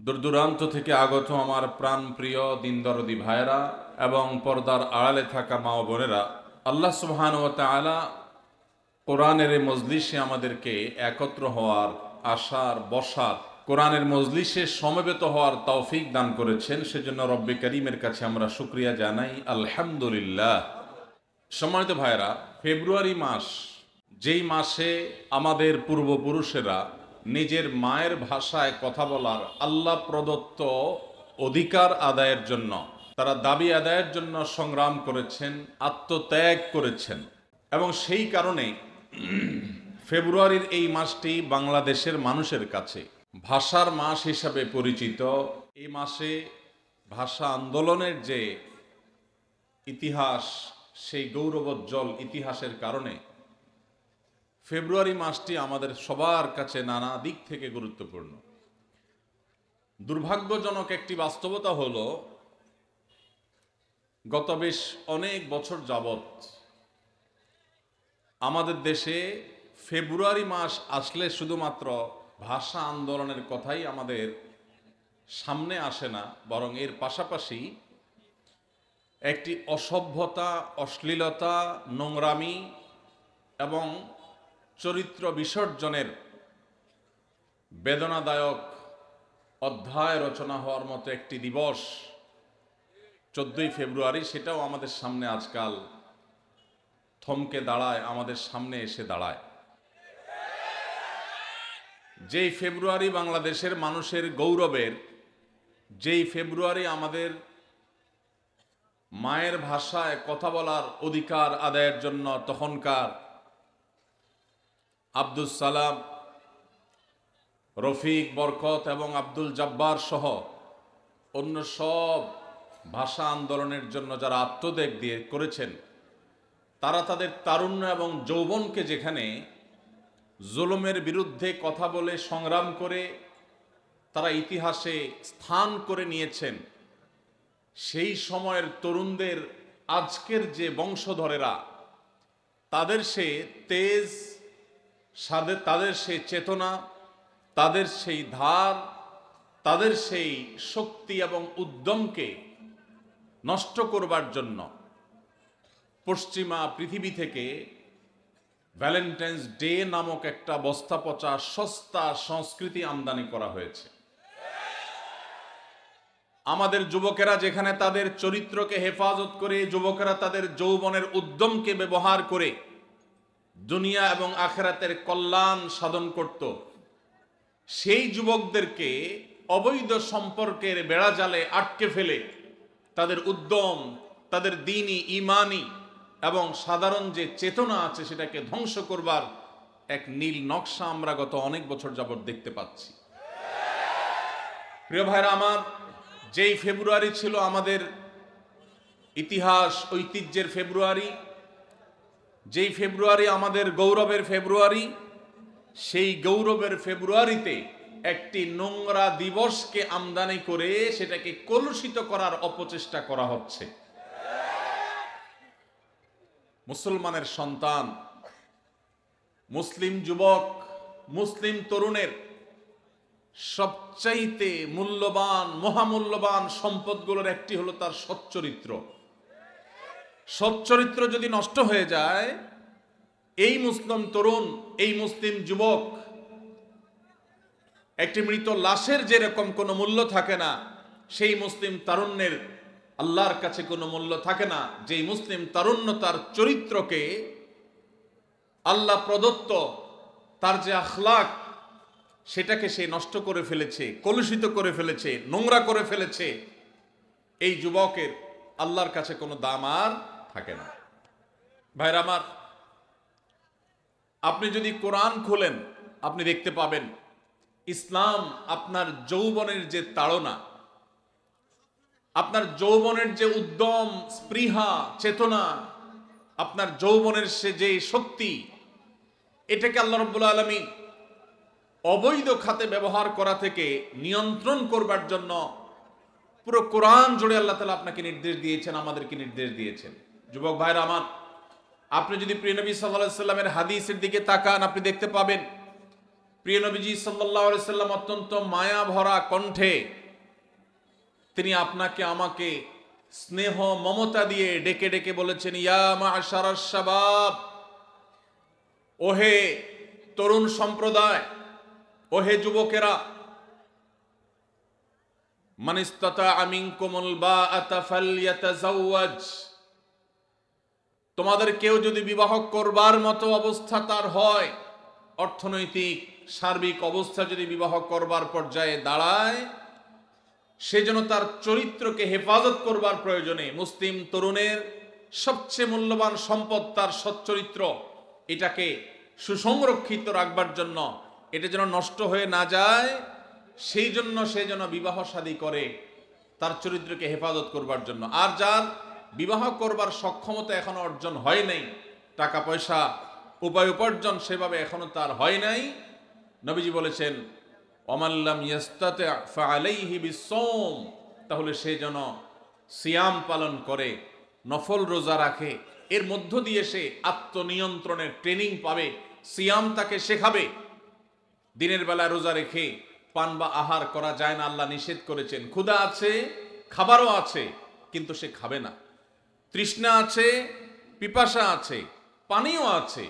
দূর দূরান্ত থেকে আগত আমার প্রাণপ্রিয় দিনদরদি ভাইয়েরা এবং পর্দার আড়ালে থাকা মা ও বোনেরা, আল্লাহ সুবহানাহু ওয়া তাআলা কোরআনের এই মজলিসে আমাদেরকে একত্র হওয়ার, আসার, বসার, কোরআনের মজলিসে সমবেত হওয়ার তৌফিক দান করেছেন। সেজন্য রব্বে করিমের কাছে আমরা শুকরিয়া জানাই, আলহামদুলিল্লাহ। সম্মানিত ভাইয়েরা, ফেব্রুয়ারি মাস, যেই মাসে আমাদের পূর্বপুরুষেরা নিজের মায়ের ভাষায় কথা বলার আল্লাহ প্রদত্ত অধিকার আদায়ের জন্য, তারা দাবি আদায়ের জন্য সংগ্রাম করেছেন, আত্মত্যাগ করেছেন, এবং সেই কারণে ফেব্রুয়ারির এই মাসটি বাংলাদেশের মানুষের কাছে ভাষার মাস হিসাবে পরিচিত। এই মাসে ভাষা আন্দোলনের যে ইতিহাস, সেই গৌরবোজ্জ্বল ইতিহাসের কারণে ফেব্রুয়ারি মাসটি আমাদের সবার কাছে নানা দিক থেকে গুরুত্বপূর্ণ। দুর্ভাগ্যজনক একটি বাস্তবতা হলো, গত বেশ অনেক বছর যাবৎ আমাদের দেশে ফেব্রুয়ারি মাস আসলে শুধুমাত্র ভাষা আন্দোলনের কথাই আমাদের সামনে আসে না, বরং এর পাশাপাশি একটি অসভ্যতা, অশ্লীলতা, নোংরামি এবং চরিত্র বিসর্জনের বেদনাদায়ক অধ্যায় রচনা হওয়ার মতো একটি দিবস 14ই ফেব্রুয়ারি, সেটাও আমাদের সামনে আজকাল থমকে দাঁড়ায়, আমাদের সামনে এসে দাঁড়ায়। যেই ফেব্রুয়ারি বাংলাদেশের মানুষের গৌরবের, যেই ফেব্রুয়ারি আমাদের মায়ের ভাষায় কথা বলার অধিকার আদায়ের জন্য তখনকার আব্দুল সালাম, রফিক, বরকত এবং আব্দুল জব্বার সহ অন্য সব ভাষা আন্দোলনের জন্য যারা আত্মত্যাগ দিয়ে করেছেন, তারা তাদের তারুণ্য এবং যৌবনকে যেখানে জুলুমের বিরুদ্ধে কথা বলে সংগ্রাম করে তারা ইতিহাসে স্থান করে নিয়েছেন, সেই সময়ের তরুণদের আজকের যে বংশধরেরা, তাদের সে তেজ, তাদের সেই চেতনা, তাদের সেই ধার, তাদের সেই শক্তি এবং উদ্যমকে নষ্ট করবার জন্য পশ্চিমা পৃথিবী থেকে ভ্যালেন্টাইন্স ডে নামক একটা বস্তা পচা সস্তা সংস্কৃতি আমদানি করা হয়েছে। আমাদের যুবকেরা যেখানে তাদের চরিত্রকে হেফাজত করে, যুবকেরা তাদের যৌবনের উদ্যমকে ব্যবহার করে দুনিয়া এবং আখিরাতের কল্যাণ সাধন করত, সেই যুবকদেরকে অবৈধ সম্পর্কের বেড়াজালে আটকে ফেলে তাদের উদ্যম, তাদের দ্বীনি, ঈমানি এবং সাধারণ যে চেতনা আছে সেটাকে ধ্বংস করবার এক নীল নকশা আমরা গত অনেক বছর যাবৎ দেখতে পাচ্ছি। প্রিয় ভাইরা আমার, যেই ফেব্রুয়ারি ছিল আমাদের ইতিহাস ঐতিহ্যের ফেব্রুয়ারি, যেই ফেব্রুয়ারি আমাদের গৌরবের ফেব্রুয়ারি, সেই গৌরবের ফেব্রুয়ারিতে একটি নোংরা দিবসকে আমদানি করে সেটাকে কলুষিত করার অপচেষ্টা করা হচ্ছে। মুসলমানের সন্তান, মুসলিম যুবক, মুসলিম তরুণের সবচাইতে মূল্যবান, মহামূল্যবান সম্পদগুলোর একটি হলো তার সচ্চরিত্র। সচ্চরিত্র যদি নষ্ট হয়ে যায়, এই মুসলিম তরুণ, এই মুসলিম যুবক একটি মৃত লাশের যেরকম কোনো মূল্য থাকে না, সেই মুসলিম তারুণ্যের আল্লাহর কাছে কোনো মূল্য থাকে না। যেই মুসলিম তারুণ্য তার চরিত্রকে, আল্লাহ প্রদত্ত তার যে আখলাক, সেটাকে সে নষ্ট করে ফেলেছে, কলুষিত করে ফেলেছে, নোংরা করে ফেলেছে, এই যুবকের আল্লাহর কাছে কোনো দাম আর থাকে না। ভাইরা আমার, আপনি যদি কোরআন খোলেন, আপনি দেখতে পাবেন ইসলাম আপনার যৌবনের যে তাড়না, আপনার যৌবনের যে উদ্যম, স্পৃহা, চেতনা, আপনার যৌবনের সে যে শক্তি, এটাকে আল্লাহ রাব্বুল আলামিন অবৈধ খাতে ব্যবহার করা থেকে নিয়ন্ত্রণ করবার জন্য পুরো কোরআন জুড়ে আল্লাহ তাআলা আপনাকে নির্দেশ দিয়েছেন, আমাদেরকে নির্দেশ দিয়েছেন। যুবক ভাইরা আমার, আপনি যদি প্রিয় নবী সাল্লাল্লাহু আলাইহি সাল্লামের হাদিসের দিকে তাকান, আপনি দেখতে পাবেন প্রিয় নবীজি সাল্লাল্লাহু আলাইহি সাল্লাম অত্যন্ত মায়া ভরা কণ্ঠে তিনি আপনাকে আমাকে স্নেহ মমতা দিয়ে ডেকে ডেকে বলেছেন, ইয়া মা'শারাশ শাবাব, ওহে তরুণ সম্প্রদায়, ওহে যুবকেরা, মান ইসতাতা'a মিনকুমুল বাআতা ফালইয়াতাযাওয়াজ, তোমাদের কেউ যদি বিবাহ করবার মতো অবস্থা তার হয়, অর্থনৈতিক সার্বিক অবস্থা যদি বিবাহ করবার পর্যায়ে দাঁড়ায়, সেজন্য তার চরিত্রকে হেফাজত করবার প্রয়োজনে মুসলিম তরুণের সবচেয়ে মূল্যবান সম্পদ তার সচ্চরিত্র, এটাকে সুসংরক্ষিত রাখবার জন্য, এটা যেন নষ্ট হয়ে না যায়, সেই জন্য সে যেন বিবাহ শাদী করে তার চরিত্রকে হেফাজত করবার জন্য। আর যার বিবাহ করবার সক্ষমতা এখনো অর্জন হয় নাই, টাকা পয়সা উপায় উপার্জন সেভাবে এখনো তার হয় নাই, নবীজি বলেছেন ওমাল্লাম ইয়াস্তাতি' ফাআলাইহি বিসসাওম, তাহলে সে যেন সিয়াম পালন করে, নফল রোজা রাখে, এর মধ্য দিয়ে সে আত্মনিয়ন্ত্রণের ট্রেনিং পাবে। সিয়াম তাকে শেখাবে দিনের বেলা রোজা রেখে পান বা আহার করা যায় না, আল্লাহ নিষেধ করেছেন। ক্ষুধা আছে, খাবারও আছে, কিন্তু সে খাবে না। তৃষ্ণা আছে, পিপাসা আছে, পানিও আছে,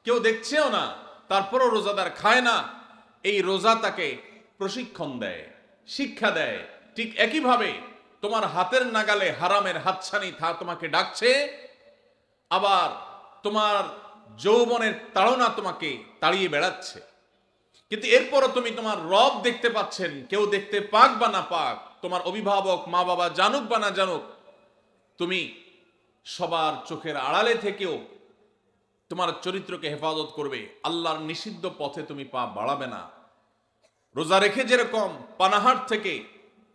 কেউ দেখছেও না, তারপরও রোজাদার খায় না। এই রোজা তাকে প্রশিক্ষণ দেয়, শিক্ষা দেয়। ঠিক একইভাবে তোমার হাতের নাগালে হারামের হাতছানি তোমাকে ডাকছে, আবার তোমার যৌবনের তাড়না তোমাকে তাড়িয়ে বেড়াচ্ছে, কিন্তু এরপরও তুমি তোমার রব দেখতে পাচ্ছেন, কেউ দেখতে পাক বা না পাক, তোমার অভিভাবক মা বাবা জানুক বা না জানুক, তুমি সবার চোখের আড়ালে থেকেও তোমার চরিত্রকে হেফাজত করবে। আল্লাহর নিষিদ্ধ পথে তুমি পা বাড়াবে না। রোজা রেখে যেরকম পানাহার থেকে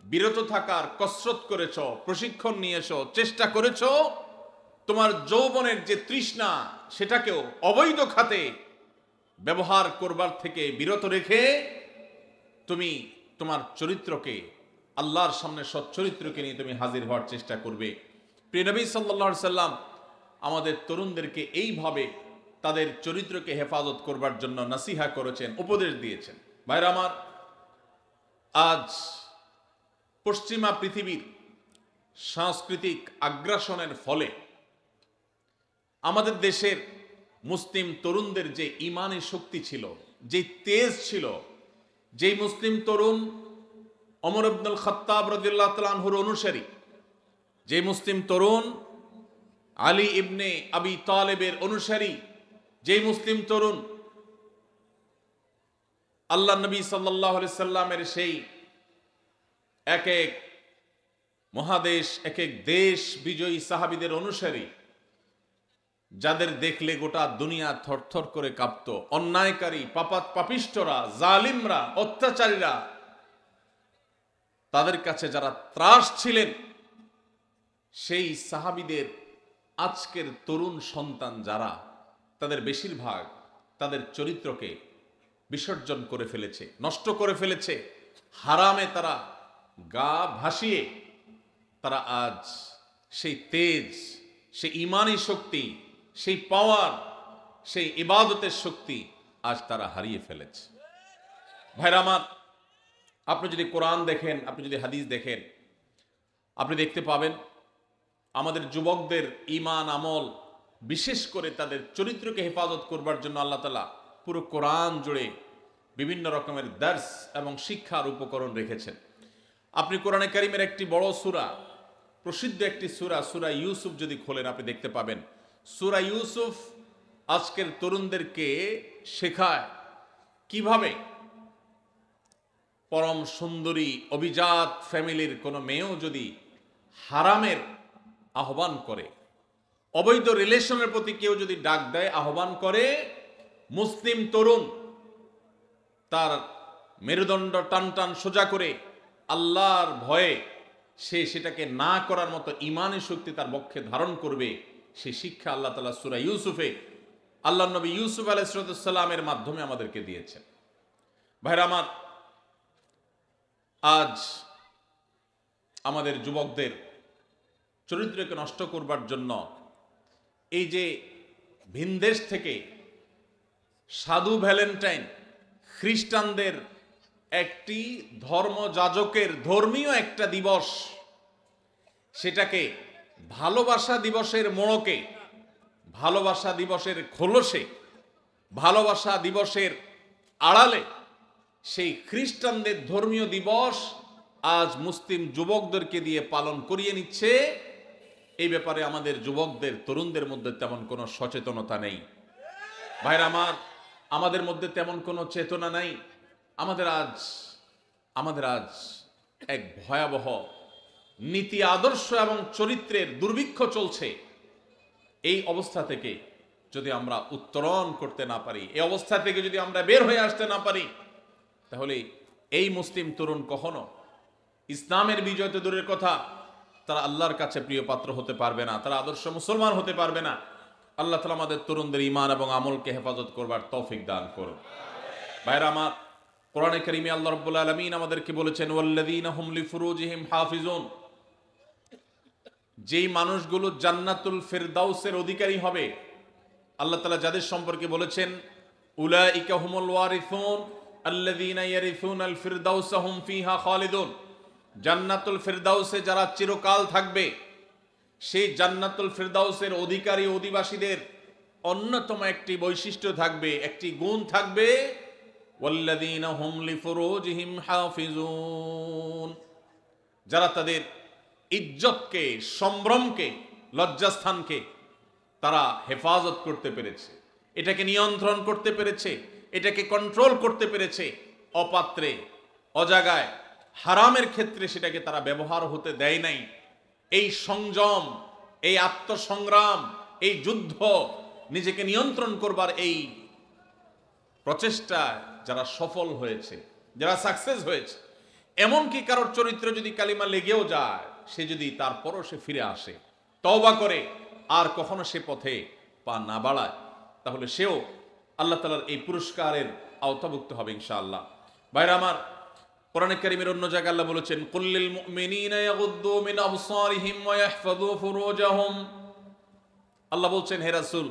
বিরত থাকার কসরত করেছ, প্রশিক্ষণ নিয়েছ, চেষ্টা করেছ, তোমার যৌবনের যে তৃষ্ণা সেটাকেও অবৈধ খাতে ব্যবহার করবার থেকে বিরত রেখে তুমি তোমার চরিত্রকে, আল্লাহর সামনে সচ্চরিত্রকে নিয়ে তুমি হাজির হওয়ার চেষ্টা করবে। প্রিয় নবী সাল্লাল্লাহু আলাইহি সাল্লাম আমাদের তরুণদেরকে এইভাবে তাদের চরিত্রকে হেফাজত করবার জন্য নসিহা করেছেন, উপদেশ দিয়েছেন। ভাইরা আমার, আজ পশ্চিমা পৃথিবীর সাংস্কৃতিক আগ্রাসনের ফলে আমাদের দেশের মুসলিম তরুণদের যে ইমানি শক্তি ছিল, যে তেজ ছিল, যেই মুসলিম তরুণ ওমর ইবনুল খাত্তাব রাদিয়াল্লাহু তাআলা আনহুর অনুসারী, যে মুসলিম তরুণ আলী ইবনে আবি তালেবের অনুসারী, যে মুসলিম তরুণ আল্লাহ নবী সাল্লাল্লাহু আলাইহি সাল্লামের সেই এক এক মহাদেশ, এক এক দেশ বিজয়ী সাহাবীদের অনুসারী, যাদের দেখলে গোটা দুনিয়া থরথর করে কাঁপত, অন্যায়কারী পাপিষ্ঠরা, জালিমরা, অত্যাচারীরা, তাদের কাছে যারা ত্রাস ছিলেন, সেই সাহাবীদের আজকের তরুণ সন্তান যারা, তাদের বেশিরভাগ তাদের চরিত্রকে বিসর্জন করে ফেলেছে, নষ্ট করে ফেলেছে। হারামে তারা গা ভাসিয়ে তারা আজ সেই তেজ, সেই ইমানি শক্তি, সেই পাওয়ার, সেই ইবাদতের শক্তি আজ তারা হারিয়ে ফেলেছে। ভাইরা আমার, আপনি যদি কোরআন দেখেন, আপনি যদি হাদিস দেখেন, আপনি দেখতে পাবেন আমাদের যুবকদের ইমান আমল, বিশেষ করে তাদের চরিত্রকে হেফাজত করবার জন্য আল্লাহ তাআলা পুরো কোরআন জুড়ে বিভিন্ন রকমের দার্স এবং শিক্ষার উপকরণ রেখেছেন। আপনি কোরআনে কারিমের একটি বড় সূরা, প্রসিদ্ধ একটি সূরা, সূরা ইউসুফ যদি খোলেন, আপনি দেখতে পাবেন সূরা ইউসুফ আজকের তরুণদেরকে শেখায় কিভাবে পরম সুন্দরী অভিজাত ফ্যামিলির কোনো মেয়েও যদি হারামের আহ্বান করে, অবৈধ রিলেশনের প্রতি কেউ যদি ডাক দেয়, আহ্বান করে, মুসলিম তরুণ তার মেরুদণ্ড টান টান সোজা করে আল্লাহর ভয়ে সে সেটাকে না করার মতো ইমানি শক্তি তার বক্ষে ধারণ করবে। সেই শিক্ষা আল্লাহ তাআলা সূরা ইউসুফে আল্লাহর নবী ইউসুফ আলাইহিস সালামের মাধ্যমে আমাদেরকে দিয়েছেন। ভাইরা আমার, আজ আমাদের যুবকদের চরিত্রকে নষ্ট করবার জন্য এই যে ভিনদেশ থেকে সাধু ভ্যালেন্টাইন, খ্রিস্টানদের একটি ধর্মযাজকের ধর্মীয় একটা দিবস, সেটাকে ভালোবাসা দিবসের মোড়কে, ভালোবাসা দিবসের খোলসে, ভালোবাসা দিবসের আড়ালে সেই খ্রিস্টানদের ধর্মীয় দিবস আজ মুসলিম যুবকদেরকে দিয়ে পালন করিয়ে নিচ্ছে। এই ব্যাপারে আমাদের যুবকদের, তরুণদের মধ্যে তেমন কোনো সচেতনতা নেই। ভাইরা আমার, আমাদের মধ্যে তেমন কোনো চেতনা নাই। আমাদের আজ এক ভয়াবহ নীতি, আদর্শ এবং চরিত্রের দুর্ভিক্ষ চলছে। এই অবস্থা থেকে যদি আমরা উত্তরণ করতে না পারি, এই অবস্থা থেকে যদি আমরা বের হয়ে আসতে না পারি, তাহলে এই মুসলিম তরুণ কখনো ইসলামের বিজয় তো দূরের কথা, তারা আল্লাহর কাছে প্রিয় পাত্র হতে পারবে না, তারা আদর্শ মুসলমান হতে পারবে না। আল্লাহ তাআলা আমাদের তরুণদের ঈমান এবং আমলকে হেফাজত করবার তৌফিক দান করুন। ভাইরা আমার, কোরআনে কারীমে আল্লাহ রাব্বুল আলামিন আমাদেরকে বলেছেন, ওয়াল্লাযীনা হুম লিফুরুজিহিম হাফিজুন, যেই মানুষগুলো জান্নাতুল ফিরদাউসের অধিকারী হবে, আল্লাহ তাআলা যাদের সম্পর্কে বলেছেন, উলাইকা হুমুল ওয়ারিসুন আল্লাযীনা ইয়ারিসুনাল ফিরদাউসা হুম ফিহা খালিদুন, জান্নাতুল ফিরদাউসে যারা চিরকাল থাকবে, সেই জান্নাতুল ফিরদাউসের অধিকারী অধিবাসীদের অন্যতম একটি বৈশিষ্ট্য থাকবে, একটি গুণ থাকবে, ওয়াল্লাযীনা হুম লিফুরুজিহিম হাফিজুন, যারা তাদের ইজ্জতকে, সম্ভ্রমকে, লজ্জাস্থানকে তারা হেফাজত করতে পেরেছে, এটাকে নিয়ন্ত্রণ করতে পেরেছে, এটাকে কন্ট্রোল করতে পেরেছে। অপাত্রে, অজাগায়, হারামের ক্ষেত্রে সেটাকে তারা ব্যবহার হতে দেয় নাই। এই সংযম, এই আত্মসংগ্রাম, এই যুদ্ধ, নিজেকে নিয়ন্ত্রণ করবার এই প্রচেষ্টা যারা সফল হয়েছে, যারা সাকসেস হয়েছে, এমনকি কারোর চরিত্র যদি কালিমা লেগেও যায়, সে যদি তারপরও সে ফিরে আসে, তওবা করে, আর কখনো সে পথে পা না বাড়ায়, তাহলে সেও আল্লাহ তাআলার এই পুরস্কারের আওতাভুক্ত হবে ইনশাআল্লাহ। ভাইরা আমার, কোরআনে কারীমের অন্য জায়গায় আল্লাহ বলেছেন, কুল্লিল মুমিনিনা ইয়াগুদ্দু মিন আবসারিহিম ওয়া ইয়াহফাযু ফুরুজাহুম, আল্লাহ বলছেন, হে রাসূল,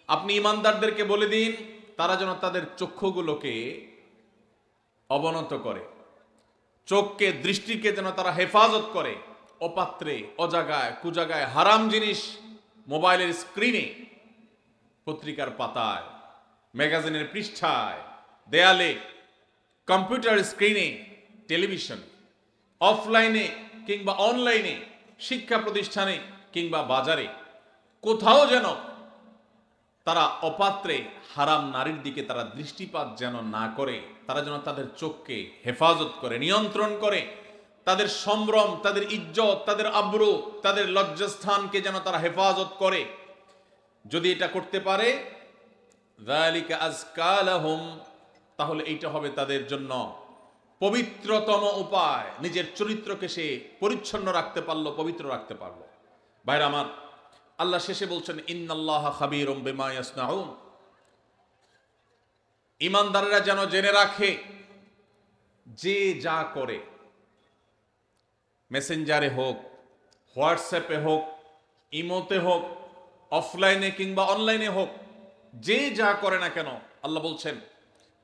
আপনি ঈমানদারদেরকে বলে দিন তারা যেন তাদের চক্ষুগুলোকে অবনত করে, চোখকে, দৃষ্টিকে যেন তারা হেফাজত করে, অপাত্রে, অজাগায়, কুজাগায়, হারাম জিনিস, মোবাইলের স্ক্রিনে, পত্রিকার পাতায়, ম্যাগাজিনের পৃষ্ঠায়, দেয়ালে, কম্পিউটার স্ক্রিনে, টেলিভিশন, অফলাইনে কিংবা অনলাইনে, শিক্ষা প্রতিষ্ঠানে কিংবা বাজারে, কোথাও যেন তারা অপাত্রে, হারাম নারীর দিকে তারা দৃষ্টিপাত যেন না করে, তারা যেন তাদের চোখকে হেফাজত করে, নিয়ন্ত্রণ করে, তাদের সম্ভ্রম, তাদের ইজ্জত, তাদের আব্রু, তাদের লজ্জাস্থানকে যেন তারা হেফাজত করে। যদি এটা করতে পারে, যালিকা আযকা লাহুম, তাহলে এইটা হবে তাদের জন্য পবিত্রতম উপায়। নিজের চরিত্রকে সে পরিচ্ছন্ন রাখতে পারলো, পবিত্র রাখতে পারলো। ভাইরা আমার, আল্লাহ শেষে বলছেন, ইন্নাল্লাহা খাবীরুম বিমা ইয়াসনাউন, ঈমানদাররা যেন জেনে রাখে, যে যা করে, মেসেঞ্জারে হোক, হোয়াটসঅ্যাপে হোক, ইমোতে হোক, অফলাইনে কিংবা অনলাইনে হোক, যে যা করে না কেন, আল্লাহ বলছেন,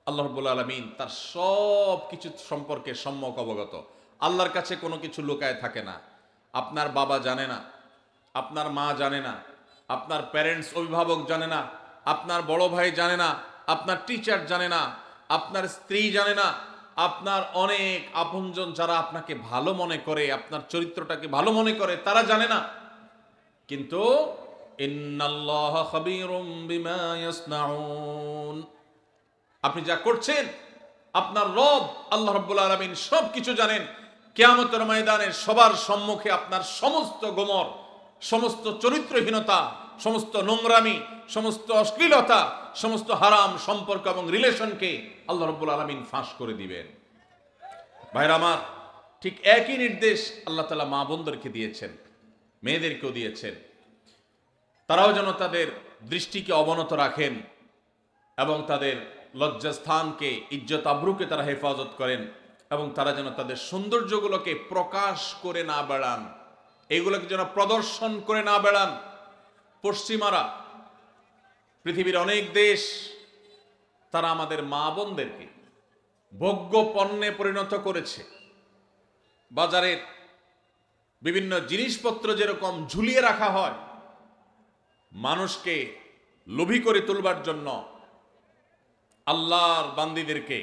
আল্লাহ রাব্বুল আলামিন তার সব কিছু সম্পর্কে সম্যক অবগত। আল্লাহর কাছে কোনো কিছু লুকায় থাকে না। আপনার বাবা জানে না, আপনার মা জানে না, আপনার প্যারেন্টস, অভিভাবক জানে না, আপনার বড় ভাই জানে না, আপনার টিচার জানে না, আপনার স্ত্রী জানে না, আপনার অনেক আপনজন যারা আপনাকে ভালো মনে করে, আপনার চরিত্রটাকে ভালো মনে করে, তারা জানে না। কিন্তু ইন্নাল্লাহা খাবীরুম বিমা ইয়াসনাউন, আপনি যা করছেন, আপনার রব আল্লাহ রাব্বুল আলামিন সব কিছু জানেন। কিয়ামতের ময়দানে সবার সম্মুখে আপনার সমস্ত গোমর, সমস্ত চরিত্রহীনতা, সমস্ত নোংরামি, সমস্ত অশ্লীলতা, সমস্ত হারাম সম্পর্ক এবং রিলেশনকে আল্লাহ রাব্বুল আলামিন ফাঁস করে দিবেন। ভাইরা আমার, ঠিক একই নির্দেশ আল্লাহ তাআলা মা বোনদেরকে দিয়েছেন, মেয়েদেরকেও দিয়েছেন। তারাও যেন তাদের দৃষ্টিকে অবনত রাখেন এবং তাদের লজ্জাস্থানকে, ইজ্জত আবরুকে তারা হেফাজত করেন, এবং তারা যেন তাদের সৌন্দর্যগুলোকে প্রকাশ করে না বেড়ান, এগুলোকে যেন প্রদর্শন করে না বেড়ান। পশ্চিমারা, পৃথিবীর অনেক দেশ, তারা আমাদের মা বোনদেরকে ভোগ্য পণ্যে পরিণত করেছে। বাজারের বিভিন্ন জিনিসপত্র যেরকম ঝুলিয়ে রাখা হয় মানুষকে লোভী করে তুলবার জন্য, আল্লাহর বান্দীদেরকে,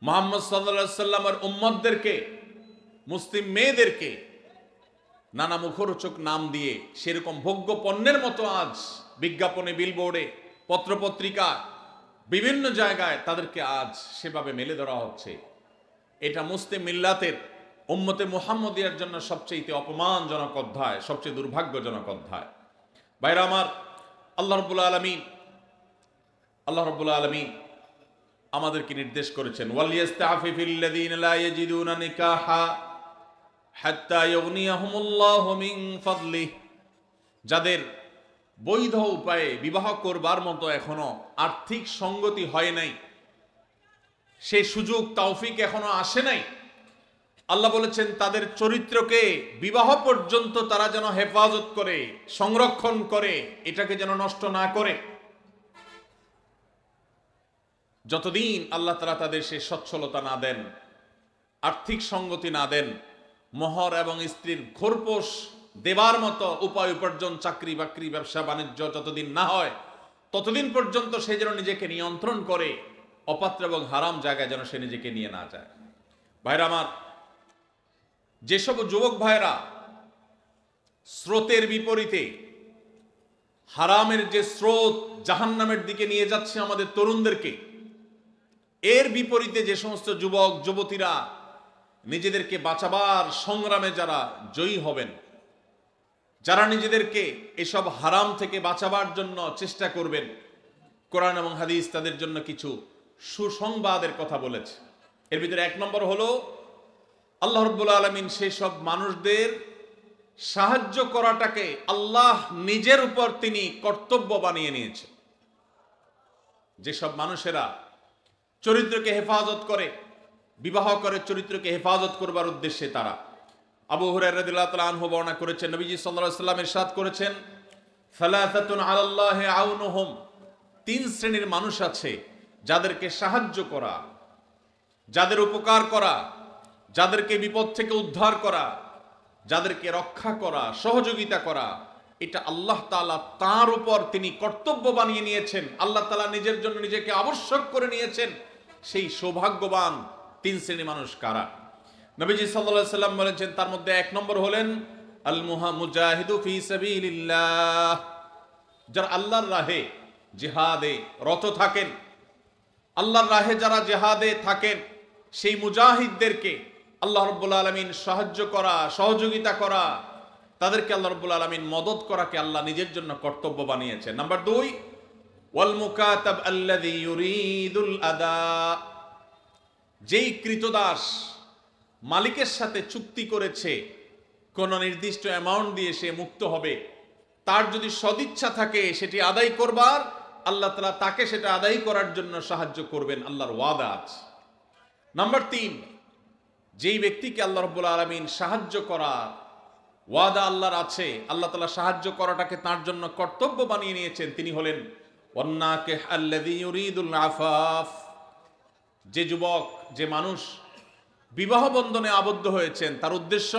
মুহাম্মদ সাল্লাল্লাহু আলাইহি সাল্লামের উম্মতদেরকে, মুসলিম মেয়েদেরকে নানা মুখরোচক নাম দিয়ে সেরকম ভোগ্য পণ্যের মতো আজ বিজ্ঞাপনে, বিলবোর্ডে, পত্রপত্রিকা, বিভিন্ন জায়গায় তাদেরকে আজ সেভাবে মেলে ধরা হচ্ছে। এটা মুসলিম মিল্লাতের, উম্মতে মুহাম্মদিয়ার জন্য সবচেয়ে অপমানজনক অধ্যায়, সবচেয়ে দুর্ভাগ্যজনক অধ্যায়। ভাইরা আমার, আল্লাহ রাব্বুল আলামিন আমাদেরকে নির্দেশ করেছেন, ওয়ালিয়াস্তাফিফিল্লাযীনা লা ইয়াজিদুনা নিকাহা হাত্তা ইউগনিয়াহুমুল্লাহু মিন ফাদলিহি, যাদের বৈধ উপায়ে বিবাহ করবার মতো এখনো আর্থিক সঙ্গতি হয় নাই, সেই সুযোগ তৌফিক এখনো আসে নাই, আল্লাহ বলেছেন তাদের চরিত্রকে বিবাহ পর্যন্ত তারা যেন হেফাজত করে, সংরক্ষণ করে, এটাকে যেন নষ্ট না করে। যতদিন আল্লাহ তাআলা তাদের সেই সচ্ছলতা না দেন, আর্থিক সঙ্গতি না দেন, মোহর এবং স্ত্রীর খোরপোশ দেবার মতো উপায় উপার্জন, চাকরি বাকরি, ব্যবসা বাণিজ্য যতদিন না হয়, ততদিন পর্যন্ত সে যেন নিজেকে নিয়ন্ত্রণ করে, অপাত্র এবং হারাম জায়গায় যেন সে নিজেকে নিয়ে না যায়। ভাইরা আমার, যেসব যুবক ভাইরা স্রোতের বিপরীতে হারামের যে স্রোত জাহান্নামের দিকে নিয়ে যাচ্ছে আমাদের তরুণদেরকে, এর বিপরীতে যে সমস্ত যুবক যুবতীরা নিজেদেরকে বাঁচাবার সংগ্রামে যারা জয়ী হবেন, যারা নিজেদেরকে এসব হারাম থেকে বাঁচাবার জন্য চেষ্টা করবেন, কোরআন এবং হাদিস তাদের জন্য কিছু সুসংবাদের কথা বলেছে। এর ভিতরে এক নম্বর হলো, আল্লাহ রাব্বুল আলামিন সেই সব মানুষদের সাহায্য করাটাকে আল্লাহ নিজের উপর তিনি কর্তব্য বানিয়ে নিয়েছেন। যেসব মানুষেরা চরিত্রকে হেফাজত করে, বিবাহ করে চরিত্রকে হেফাজত করবার উদ্দেশ্যে তারা, আবু হুরায়রা রাদিয়াল্লাহু তাআলা আনহু বর্ণনা করেছেন, নবীজি সাল্লাল্লাহু আলাইহি ওয়াসাল্লাম ইরশাদ করেছেন, সালাসাতুন আলাল্লাহি আউনুহুম, তিন শ্রেণীর মানুষ আছে যাদেরকে সাহায্য করা, যাদের উপকার করা, যাদেরকে বিপদ থেকে উদ্ধার করা, যাদেরকে রক্ষা করা, সহযোগিতা করা, এটা আল্লাহ তাআলা তার উপর তিনি কর্তব্য বানিয়ে নিয়েছেন। আল্লাহ তাআলা নিজের জন্য নিজেকে আবশ্যক করে নিয়েছেন। সেই সৌভাগ্যবান তিন শ্রেণীর মানুষ কারা? নবীজি সাল্লাল্লাহু আলাইহি সাল্লাম বলেছেন, তার মধ্যে এক নম্বর হলেন আল মুজাহিদু ফি সাবিলিল্লাহ, যারা আল্লাহর রাহে জিহাদে রত থাকেন, আল্লাহর রাহে যারা জিহাদে থাকেন, সেই মুজাহিদদেরকে আল্লাহ রাব্বুল আলামিন সাহায্য করা, সহযোগিতা করা, তাদেরকে আল্লাহ রাব্বুল আলামিন মদদ করাকে আল্লাহ নিজের জন্য কর্তব্য বানিয়েছেন। নাম্বার 2, ওয়াল মুকাতাব আল্লাযী ইউরিদুল আদা, যেই কৃতদাস মালিকের সাথে চুক্তি করেছে কোন নির্দিষ্ট অ্যামাউন্ট দিয়ে সে মুক্ত হবে, তার যদি সদিচ্ছা থাকে সেটি আদায় করবার, আল্লাহ তাআলা তাকে সেটা আদায় করার জন্য সাহায্য করবেন, আল্লাহর ওয়াদা আছে। নাম্বার 3, যেই ব্যক্তিকে আল্লাহ রাব্বুল আলামিন সাহায্য করার ওয়াদা আল্লাহর আছে, আল্লাহ তাআলা সাহায্য করাটাকে তার জন্য কর্তব্য বানিয়ে নিয়েছেন, তিনি হলেন ওয়ান্নাকিহ আল্লাযী ইউরিদুল আফাফ, যে যুবক, যে মানুষ বিবাহ বন্ধনে আবদ্ধ হয়েছেন, তার উদ্দেশ্য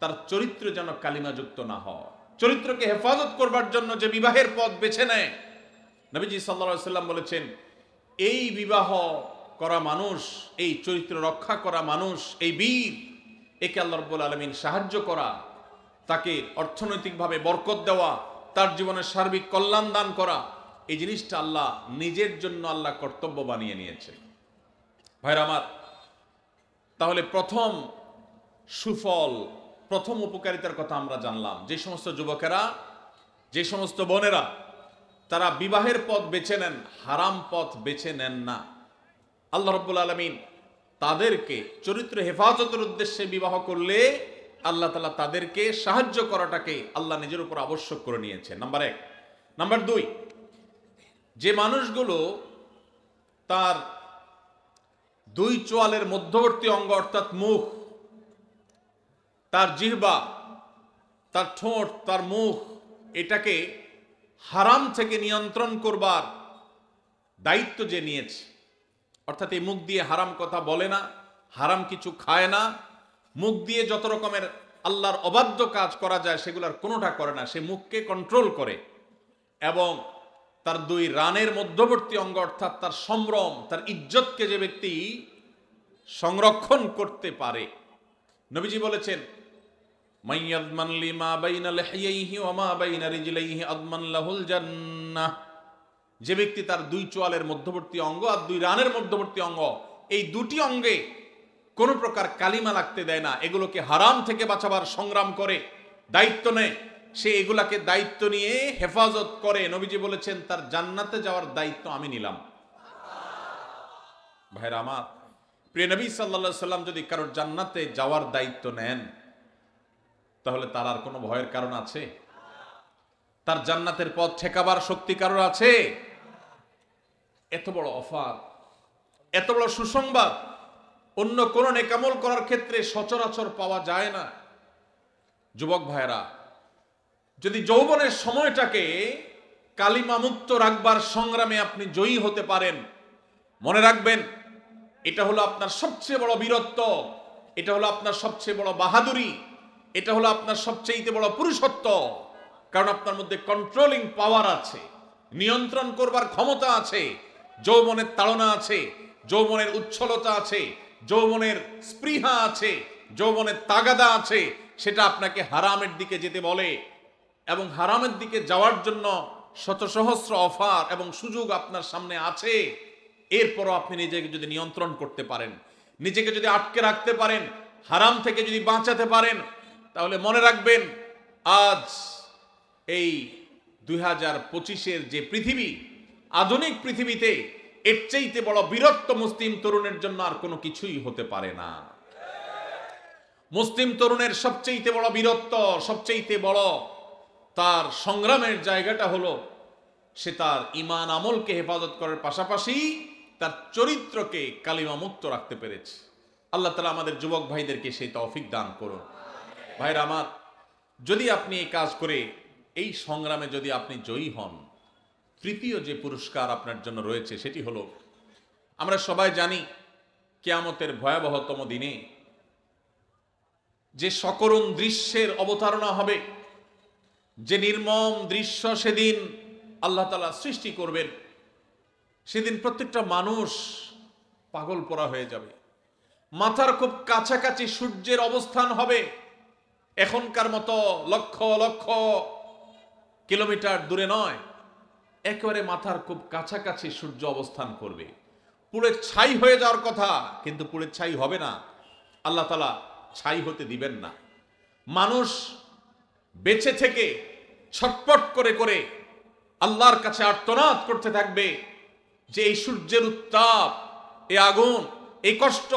তার চরিত্র যেন কালিমাযুক্ত না হয়, চরিত্রকে হেফাজত করবার জন্য যে বিবাহের পথ বেছে নেয়। নবীজি সাল্লাল্লাহু আলাইহি সাল্লাম বলেছেন, এই বিবাহ করা মানুষ, এই চরিত্র রক্ষা করা মানুষ, এই বীর, একে আল্লাহ রাব্বুল আলামিন সাহায্য করা, তাকে অর্থনৈতিকভাবে বরকত দেওয়া, তার জীবনের সার্বিক কল্যাণ দান করা, এই জিনিসটা আল্লাহ নিজের জন্য আল্লাহ কর্তব্য বানিয়ে নিয়েছে। ভাইরা আমার, তাহলে প্রথম সুফল, প্রথম উপকারিতার কথা আমরা জানলাম। যে সমস্ত যুবকেরা, যে সমস্ত বোনেরা তারা বিবাহের পথ বেছে নেন, হারাম পথ বেছে নেন না, আল্লাহ রাব্বুল আলামিন তাদেরকে চরিত্র হেফাজতের উদ্দেশ্যে বিবাহ করলে আল্লাহ তাআলা তাদেরকে সাহায্য করাটাকে আল্লাহ নিজের উপর আবশ্যক করে নিয়েছেন। নাম্বার 1। নাম্বার 2, যে মানুষগুলো তার দুই চোয়ালের মধ্যবর্তী অঙ্গ অর্থাৎ মুখ, তার জিহ্বা, তার ঠোঁট, তার মুখ, এটাকে হারাম থেকে নিয়ন্ত্রণ করবার দায়িত্ব যে নিয়েছে, অর্থাৎ এই মুখ দিয়ে হারাম কথা বলে না, হারাম কিছু খায় না, মুখ দিয়ে যত রকমের আল্লাহর অবাধ্য কাজ করা যায় সেগুলোর কোনোটা করে না। সে মুখকে কন্ট্রোল করে এবং তার দুই রানের মধ্যবর্তী অঙ্গ অর্থাৎ তার সম্ভ্রম, তার ইজ্জতকে যে ব্যক্তি সংরক্ষণ করতে পারে, নবীজি বলেছেন মাইয়াদমান লিমা বাইনা লিহিয়াইহি ওয়া মা বাইনা রিজলাইহি আদমান লাহুল জান্নাহ। যে ব্যক্তি তার দুই চোয়ালের মধ্যবর্তী অঙ্গ আর দুই রানের মধ্যবর্তী অঙ্গ, এই দুটি অঙ্গে কোনো প্রকার কালিমা লাগতে দেয় না, এগুলোকে হারাম থেকে বাঁচাবার সংগ্রাম করে, দায়িত্ব নেয়, সে এগুলাকে দায়িত্ব নিয়ে হেফাজত করে, নবীজি বলেছেন তার জান্নাতে যাওয়ার দায়িত্ব আমি নিলাম। ভাইরা আমার, প্রিয় নবী সাল্লাল্লাহু আলাইহি সাল্লাম যদি কারোর জান্নাতে যাওয়ার দায়িত্ব নেন, তাহলে তার আর কোনো ভয়ের কারণ আছে? তার জান্নাতের পথ ঠেকাবার শক্তি কারোর আছে? এত বড় অফার, এত বড় সুসংবাদ অন্য কোন নেকামল করার ক্ষেত্রে সচরাচর পাওয়া যায় না। যুবক ভাইরা, যদি যৌবনের সময়টাকে কালিমা মুক্ত রাখবার সংগ্রামে আপনি জয়ী হতে পারেন, মনে রাখবেন এটা হলো আপনার সবচেয়ে বড় বীরত্ব, এটা হলো আপনার সবচেয়ে বড় বাহাদুরি, এটা হলো আপনার সবচেয়ে বড় পুরুষত্ব। কারণ আপনার মধ্যে কন্ট্রোলিং পাওয়ার আছে, নিয়ন্ত্রণ করবার ক্ষমতা আছে, যৌবনের তাড়না আছে, যৌবনের উচ্ছলতা আছে, যৌবনের স্পৃহা আছে, যৌবনের তাগাদা আছে। সেটা আপনাকে হারামের দিকে যেতে বলে এবং হারামের দিকে যাওয়ার জন্য শত সহস্র অফার এবং সুযোগ আপনার সামনে আছে। এরপরও আপনি নিজেকে যদি নিয়ন্ত্রণ করতে পারেন, নিজেকে যদি আটকে রাখতে পারেন, হারাম থেকে যদি বাঁচাতে পারেন, তাহলে মনে রাখবেন আজ এই 2025-এর যে পৃথিবী, আধুনিক পৃথিবীতে এর চাইতে বড় বীরত্ব মুসলিম তরুণের জন্য আর কোনো কিছুই হতে পারে না। মুসলিম তরুণের সবচেয়ে বড় বীরত্ব, সবচেয়ে বড় তার সংগ্রামের জায়গাটা হলো সে তার ঈমান আমলকে হেফাজত করার পাশাপাশি তার চরিত্রকে কালিমা মুক্ত রাখতে পেরেছে। আল্লাহ তাআলা আমাদের যুবক ভাইদেরকে সেই তৌফিক দান করুন। ভাইরা আমার, যদি আপনি এই কাজ করে এই সংগ্রামে যদি আপনি জয়ী হন, তৃতীয় যে পুরস্কার আপনার জন্য রয়েছে সেটি হলো, আমরা সবাই জানি কিয়ামতের ভয়াবহতম দিনে যে সকরুণ দৃশ্যের অবতারণা হবে, যে নির্মম দৃশ্য সেদিন আল্লাহ তাআলা সৃষ্টি করবেন, সেদিন প্রত্যেকটা মানুষ পাগল পড়া হয়ে যাবে। মাথার খুব কাছাকাছি সূর্যের অবস্থান হবে, এখনকার মতো লক্ষ লক্ষ কিলোমিটার দূরে নয়, একেবারে মাথার খুব কাছাকাছি সূর্য অবস্থান করবে। পুড়ে ছাই হয়ে যাওয়ার কথা, কিন্তু পুড়ে ছাই হবে না, আল্লাহ তাআলা ছাই হতে দিবেন না। মানুষ বেঁচে থেকে ছটপট করে করে আল্লাহর কাছে আর্তনাদ করতে থাকবে যে এই সূর্যের উত্তাপ, এই আগুন, এই কষ্ট,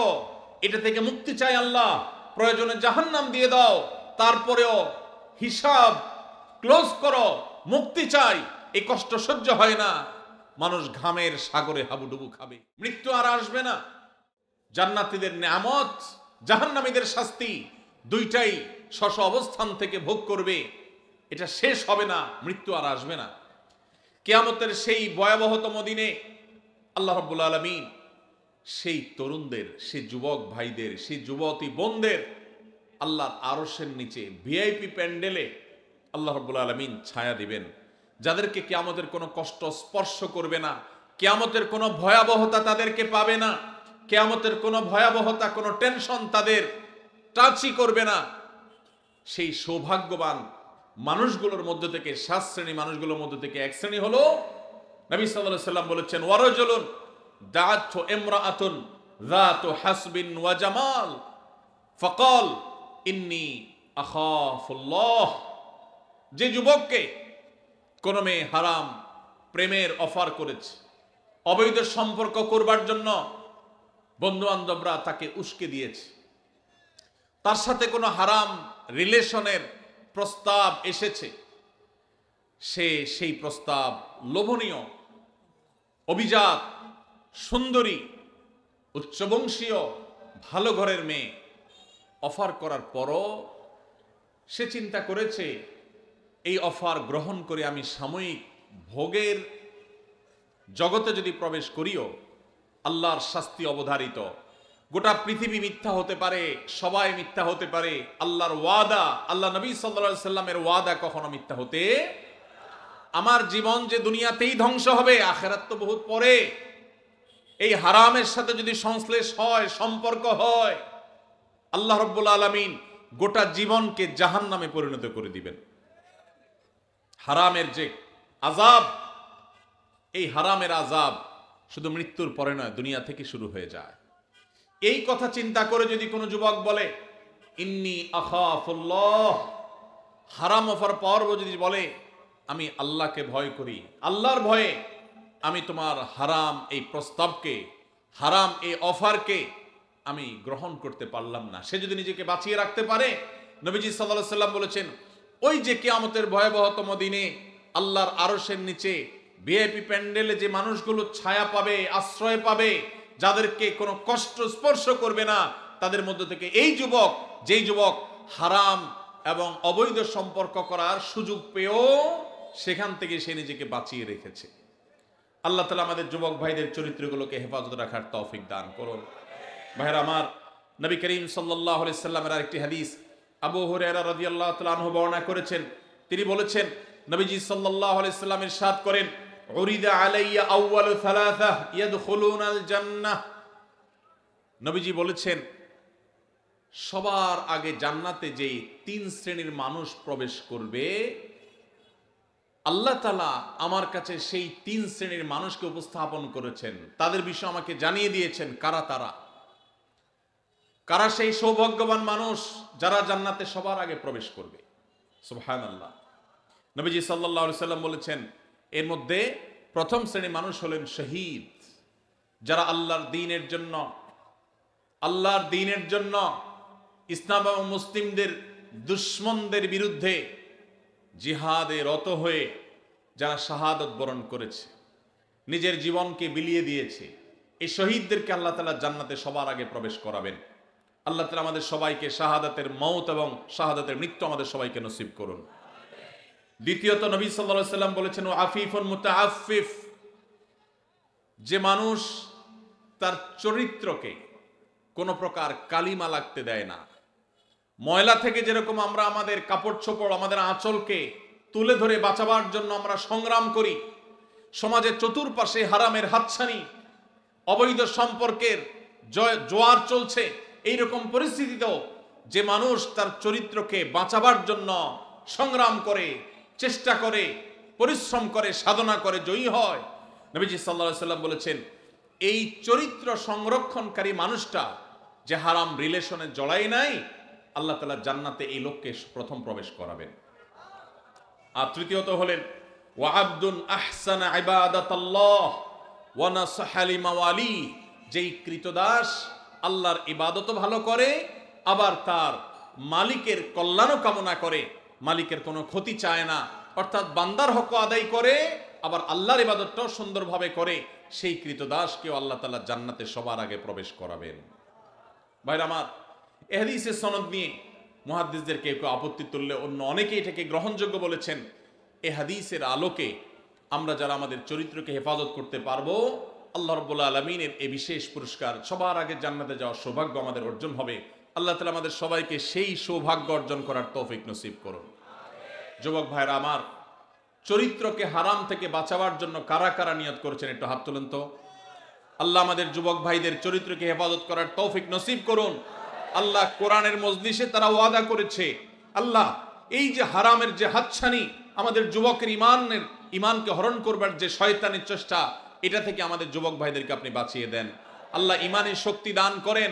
এটা থেকে মুক্তি চাই আল্লাহ, প্রয়োজনে জাহান্নাম দিয়ে দাও, তারপরেও হিসাব ক্লোজ করো, মুক্তি চাই, এই কষ্ট সহ্য হয় না। মানুষ ঘামের সাগরে হাবুডুবু খাবে, মৃত্যু আর আসবে না। জান্নাতীদের নিয়ামত, জাহান্নামীদের শাস্তি, দুইটাই স্ব অবস্থান থেকে ভোগ করবে, এটা শেষ হবে না, মৃত্যু আর আসবে না। কিয়ামতের সেই ভয়াবহতম দিনে আল্লাহ রাব্বুল আলামিন সেই তরুণদের, সেই যুবক ভাইদের, সেই যুবতী বোনদের আল্লাহর আরশের নিচে ভিআইপি প্যান্ডেলে আল্লাহ রাব্বুল আলামিন ছায়া দিবেন, যাদেরকে কিয়ামতের কোনো কষ্ট স্পর্শ করবে না, কিয়ামতের কোনো ভয়াবহতা তাদেরকে পাবে না, কিয়ামতের কোনো ভয়াবহতা, কোনো টেনশন তাদের টাচই করবে না। সেই সৌভাগ্যবান মানুষগুলোর মধ্যে থেকে, 7 শ্রেণী মানুষগুলোর মধ্যে থেকে এক শ্রেণী হলো, নবী সাল্লাল্লাহু আলাইহি সাল্লাম বলেছেন, ওয়ারাজুলুন দাআতহু ইমরাআতুন যাতু হাসবিন ওয়া জামাল ফাকাল ইন্নী আখাফুল্লাহ। যে যুবককে কোন মেয়ে হারাম প্রেমের অফার করেছে, অবৈধ সম্পর্ক করবার জন্য বন্ধু বান্ধবরা তাকে উস্কে দিয়েছে, তার সাথে কোনো হারাম রিলেশনের প্রস্তাব এসেছে, সে সেই প্রস্তাব লোভনীয়, অভিজাত, সুন্দরী, উচ্চবংশীয়, ভালো ঘরের মেয়ে অফার করার পরও সে চিন্তা করেছে এই অফার গ্রহণ করে আমি সাময়িক ভোগের জগতে যদি প্রবেশ করিও, আল্লাহর শাস্তি অবধারিত। গোটা পৃথিবী মিথ্যা হতে পারে, সবাই মিথ্যা হতে পারে, আল্লাহর ওয়াদা, আল্লাহ নবী সাল্লাল্লাহু আলাইহি সাল্লামের ওয়াদা কখনো মিথ্যা হতে। আমার জীবন যে দুনিয়াতেই ধ্বংস হবে, আখিরাত তো বহুত পরে। এই হারামের সাথে যদি সংশ্লেষ হয়, সম্পর্ক হয়, আল্লাহ রাব্বুল আলামিন গোটা জীবনকে জাহান্নামে পরিণত করে দিবেন। হারামের যে আযাব, এই হারামের আযাব শুধু মৃত্যুর পরে নয়, দুনিয়া থেকে শুরু হয়ে যায়। এই কথা চিন্তা করে যদি কোনো যুবক বলে ইন্নী আখাফুল্লাহ, হারাম অফার পর যদি বলে আমি আল্লাহকে ভয় করি, আল্লাহর ভয়ে আমি তোমার হারাম এই প্রস্তাবকে, হারাম এই অফারকে আমি গ্রহণ করতে পারলাম না, সে যদি নিজেকে বাঁচিয়ে রাখতে পারে, নবীজি সাল্লাল্লাহু আলাইহি সাল্লাম বলেছেন ওই যে কিয়ামতের ভয়াবহতম দিনে আল্লাহর আরশের নিচে ভিআইপি প্যান্ডেলে যে মানুষগুলো ছায়া পাবে, আশ্রয় পাবে, যাদেরকে কোনো কষ্ট স্পর্শ করবে না, তাদের মধ্য থেকে এই যুবক, যেই যুবক হারাম এবং অবৈধ সম্পর্ক করার সুযোগ পেয়েও সেখান থেকে সে নিজেকে বাঁচিয়ে রেখেছে। আল্লাহ তাআলা আমাদের যুবক ভাইদের চরিত্রগুলোকে হেফাজত রাখার তৌফিক দান করুন। ভাইরা আমার, নবী করিম সাল্লাল্লাহু আলাইহি সাল্লামের আরেকটি হাদিস আবু হুরায়রা রাদিয়াল্লাহু তাআলা আনহু বর্ণনা করেছেন। তিনি বলেছেন, নবীজি সাল্লাল্লাহু আলাইহি সাল্লাম ইরশাদ করেন, উরিদা আলাইয়া আউয়ালু সালাসা ইয়াদখুলুনাল জান্নাহ। নবীজি বলেছেন, সবার আগে জান্নাতে যেই তিন শ্রেণীর মানুষ প্রবেশ করবে, আল্লাহ তাআলা আমার কাছে সেই তিন শ্রেণীর মানুষকে উপস্থাপন করেছেন, তাদের বিষয়ে আমাকে জানিয়ে দিয়েছেন কারা তারা, কারা সেই সৌভাগ্যবান মানুষ যারা জান্নাতে সবার আগে প্রবেশ করবে। সুবহানাল্লাহ। নবীজি সাল্লাল্লাহু আলাইহি সাল্লাম বলেছেন, এর মধ্যে প্রথম শ্রেণীর মানুষ হলেন শহীদ, যারা আল্লাহর দ্বীনের জন্য ইসলাম এবং মুসলিমদের দুশমনদের বিরুদ্ধে জিহাদে রত হয়ে যারা শাহাদত বরণ করেছে, নিজের জীবনকে বিলিয়ে দিয়েছে, এই শহীদদেরকে আল্লাহ তাআলা জান্নাতে সবার আগে প্রবেশ করাবেন। আল্লাহ তাআলা আমাদের সবাইকে শাহাদাতের মওত এবং শাহাদাতের মৃত্যু আমাদের সবাইকে নসিব করুন। দ্বিতীয়ত, নবী সাল্লাল্লাহু আলাইহি সাল্লাম বলেছেন, ও আফিফুন মুতাআফফিফ, যে মানুষ তার চরিত্রকে কোনো প্রকার কালিমা লাগতে দেয় না। ময়লা থেকে যেরকম আমরা আমাদের কাপড় চোপড়, আমাদের আঁচলকে তুলে ধরে বাঁচাবার জন্য আমরা সংগ্রাম করি, সমাজের চতুর্পাশে হারামের হাতছানি, অবৈধ সম্পর্কের জোয়ার চলছে, এইরকম পরিস্থিতিতেও যে মানুষ তার চরিত্রকে বাঁচাবার জন্য সংগ্রাম করে, চেষ্টা করে, পরিশ্রম করে, সাধনা করে, জয়ী হয়, নবীজি সাল্লাল্লাহু আলাইহি সাল্লাম বলেছেন, এই চরিত্র সংরক্ষণকারী মানুষটা যে হারাম রিলেশনে জড়াই নাই, আল্লাহ তাআলা জান্নাতে এই লোককে প্রথম প্রবেশ করাবেন। আর তৃতীয়ত হলেন, ওয়া আবদুন আহসানা ইবাদাতাল্লাহ ওয়া নাসাহা লিমাওয়ালি, যেই কৃতদাস আল্লাহর ইবাদত ভালো করে, আবার তার মালিকের কল্যাণ কামনা করে, মালিকের কোনো ক্ষতি চায় না, অর্থাৎ বান্দার হক আদায় করে, আবার আল্লাহর ইবাদতটাও সুন্দরভাবে করে, সেই কৃতদাসকেও আল্লাহ তাআলা জান্নাতে সবার আগে প্রবেশ করাবেন। ভাইরা আমার, এই হাদিসের সনদ নিয়ে মুহাদ্দিসদের কেউ কেউ আপত্তি তুললে অন্য অনেকে এটাকে গ্রহণযোগ্য বলেছেন। এই হাদিসের আলোকে আমরা যারা আমাদের চরিত্রকে হেফাজত করতে পারবো, আল্লাহ রাব্বুল আলামিনের এই বিশেষ পুরস্কার, সবার আগে জান্নাতে যাওয়ার সৌভাগ্য আমাদের অর্জন হবে। আল্লাহ তাআলা আমাদের সবাইকে সেই সৌভাগ্য অর্জন করার তৌফিক নসিব করুন। যুবক ভাইরা আমার, চরিত্রকে হারাম থেকে বাঁচাবার জন্য কারা কারা নিয়ত করেছেন একটু হাত তুলেন তো। আল্লাহ আমাদের যুবক ভাইদের চরিত্রকে হেফাজত করার তৌফিক নসিব করুন। আল্লাহ কোরআনের মজলিসে তারা ওয়াদা করেছে, আল্লাহ এই যে হারামের যে হাতছানি, আমাদের যুবকের ইমানকে হরণ করবার যে শয়তানের চেষ্টা, এটা থেকে আমাদের যুবক ভাইদেরকে আপনি বাঁচিয়ে দেন। আল্লাহ ইমানের শক্তি দান করেন,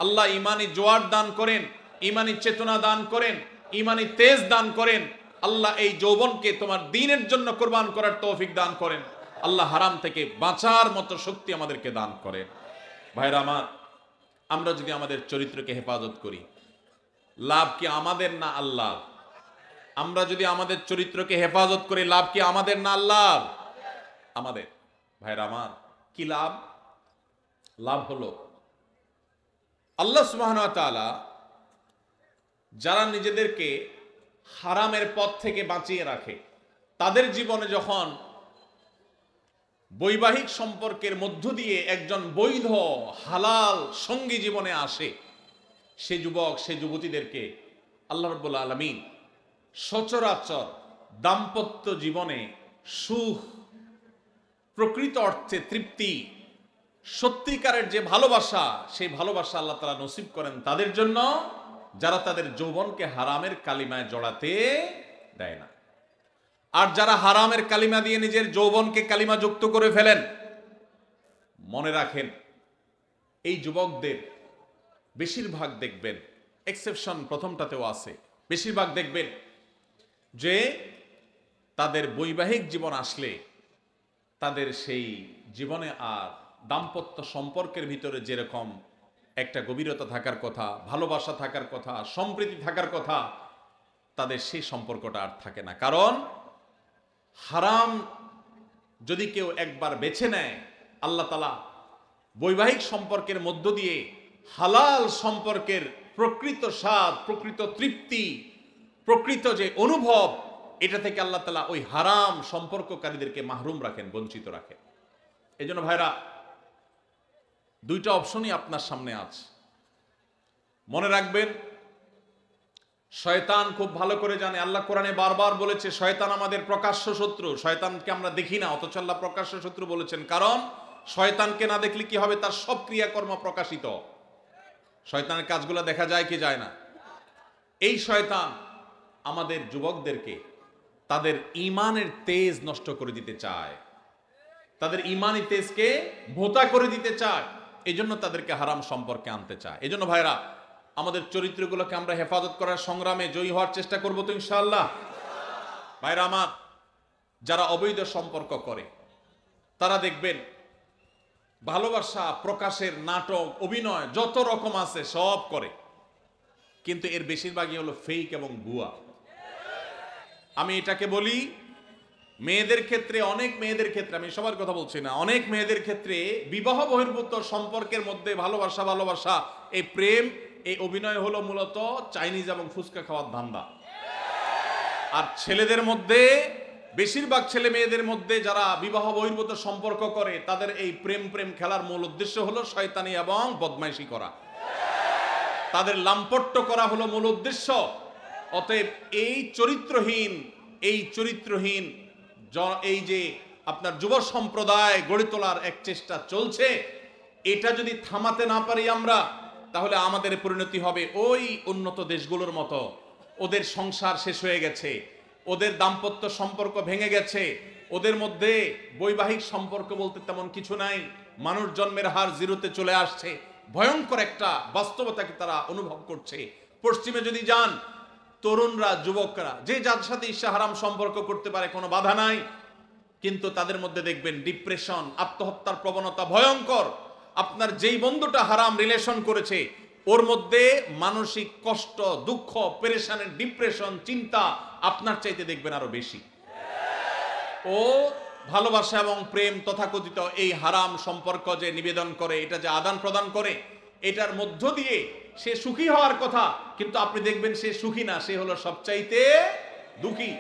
আল্লাহ ইমানি জোয়ার দান করেন, ইমানি চেতনা দান করেন, ইমানি তেজ দান করেন। আল্লাহ এই যৌবনকে তোমার দ্বীনের জন্য কোরবান করার তৌফিক দান করেন। আল্লাহ হারাম থেকে বাঁচার মতো শক্তি আমাদেরকে দান করেন। ভাইরা আমার, আমরা যদি আমাদের চরিত্রকে হেফাজত করি, লাভ কি আমাদের না আল্লাহ? আমরা যদি আমাদের চরিত্রকে হেফাজত করি, লাভ কি আমাদের না আল্লাহ? আমাদের। ভাইরা আমার, কি লাভ? লাভ হলো আল্লাহ সুবহানাহু ওয়া তাআলা যারা নিজেদেরকে হারামের পথ থেকে বাঁচিয়ে রাখে, তাদের জীবনে যখন বৈবাহিক সম্পর্কের মধ্য দিয়ে একজন বৈধ হালাল সঙ্গী জীবনে আসে, সে যুবক সে যুবতীদেরকে আল্লাহ রাব্বুল আলামিন সচরাচর দাম্পত্য জীবনে সুখ, প্রকৃত অর্থে তৃপ্তি, সত্যিকারের যে ভালোবাসা, সেই ভালোবাসা আল্লাহ তাআলা নসিব করেন তাদের জন্য যারা তাদের যৌবনকে হারামের কালিমায় জড়াতে দেয় না। আর যারা হারামের কালিমা দিয়ে নিজের যৌবনকে কালিমা যুক্ত করে ফেলেন, মনে রাখেন এই যুবকদের বেশিরভাগ দেখবেন, এক্সেপশন প্রথমটাতেও আছে, বেশিরভাগ দেখবেন যে তাদের বৈবাহিক জীবন আসলে তাদের সেই জীবনে আর দাম্পত্য সম্পর্কের ভিতরে যেরকম একটা গভীরতা থাকার কথা, ভালোবাসা থাকার কথা, সম্প্রীতি থাকার কথা, তাদের সেই সম্পর্কটা আর থাকে না। কারণ হারাম যদি কেউ একবার বেছে নেয়, আল্লাহ তাআলা বৈবাহিক সম্পর্কের মধ্য দিয়ে হালাল সম্পর্কের প্রকৃত স্বাদ, প্রকৃত তৃপ্তি, প্রকৃত যে অনুভব, এটা থেকে আল্লাহ তাআলা ওই হারাম সম্পর্ককারীদেরকে মাহরুম রাখেন, বঞ্চিত রাখেন। এই জন্য ভাইরা, দুইটা অপশনই আপনার সামনে আছে। মনে রাখবেন, শয়তান খুব ভালো করে জানে, আল্লাহ কোরআনে বারবার বলেছে শয়তান আমাদের প্রকাশ্য শত্রু। শয়তানকে আমরা দেখি না, অথচ আল্লাহ প্রকাশ্য শত্রু বলেছেন। কারণ শয়তানকে না দেখলে কি হবে? তার সব ক্রিয়াকর্ম প্রকাশিত। শয়তানের কাজগুলো দেখা যায় কি যায় না? এই শয়তান আমাদের যুবকদেরকে তাদের ঈমানের তেজ নষ্ট করে দিতে চায়, তাদের ঈমানি তেজকে ভোঁতা করে দিতে চায়। এই জন্য তাদেরকে হারাম সম্পর্কে আনতে চায়। এই জন্য ভাইরা, আমাদের চরিত্রগুলোকে আমরা হেফাজত করার সংগ্রামে জয়ী হওয়ার চেষ্টা করবো তো ইনশাআল্লাহ। ভাইরা আমার, যারা অবৈধ সম্পর্ক করে তারা দেখবেন ভালোবাসা প্রকাশের নাটক, অভিনয় যত রকম আছে সব করে, কিন্তু এর বেশিরভাগই হলো ফেক এবং ভুয়া। আমি এটাকে বলি মেয়েদের ক্ষেত্রে, অনেক মেয়েদের ক্ষেত্রে, আমি সবার কথা বলছি না, অনেক মেয়েদের ক্ষেত্রে বিবাহ বহির্ভূত সম্পর্কের মধ্যে ভালোবাসা, এই প্রেম, এই অভিনয় হলো মূলত চাইনিজ এবং ফুচকা খাওয়ার ধান্দা। আর ছেলেদের মধ্যে, বেশিরভাগ ছেলে মেয়েদের মধ্যে যারা বিবাহ বহির্ভূত সম্পর্ক করে, তাদের এই প্রেম খেলার মূল উদ্দেশ্য হলো শয়তানি এবং বদমাইশি করা, তাদের লাম্পট্য করা হলো মূল উদ্দেশ্য। অতএব এই চরিত্রহীন এই যে আপনার যুব সম্প্রদায় গড়ে তোলার এক চেষ্টা চলছে, এটা যদি থামাতে না পারি আমরা, তাহলে আমাদের পরিণতি হবে ওই উন্নত দেশগুলোর মতো। ওদের সংসার শেষ হয়ে গেছে, ওদের দাম্পত্য সম্পর্ক ভেঙে গেছে, ওদের মধ্যে বৈবাহিক সম্পর্ক বলতে তেমন কিছু নাই, মানুষ জন্মের হার জিরোতে চলে আসছে, ভয়ঙ্কর একটা বাস্তবতাকে তারা অনুভব করছে। পশ্চিমে যদি যান, তরুণরা, যুবকরা যে যার সাথে ইচ্ছা হারাম সম্পর্ক করতে পারে, কোনো বাধা নাই, কিন্তু তাদের মধ্যে দেখবেন ডিপ্রেশন, আত্মহত্যার প্রবণতা ভয়ঙ্কর। আপনার যেই বন্ধুটা হারাম রিলেশন করেছে, ওর মধ্যে মানসিক কষ্ট, দুঃখ, পেরেশানের, ডিপ্রেশন, চিন্তা আপনার চাইতে দেখবেন আরো বেশি। ও ভালোবাসা এবং প্রেম তথাকথিত এই হারাম সম্পর্ক যে নিবেদন করে, এটা যে আদান প্রদান করে, এটার মধ্য দিয়ে সে সুখী হওয়ার কথা, কিন্তু আপনি দেখবেন সে সুখী না, সে হলো সবচাইতে দুঃখী।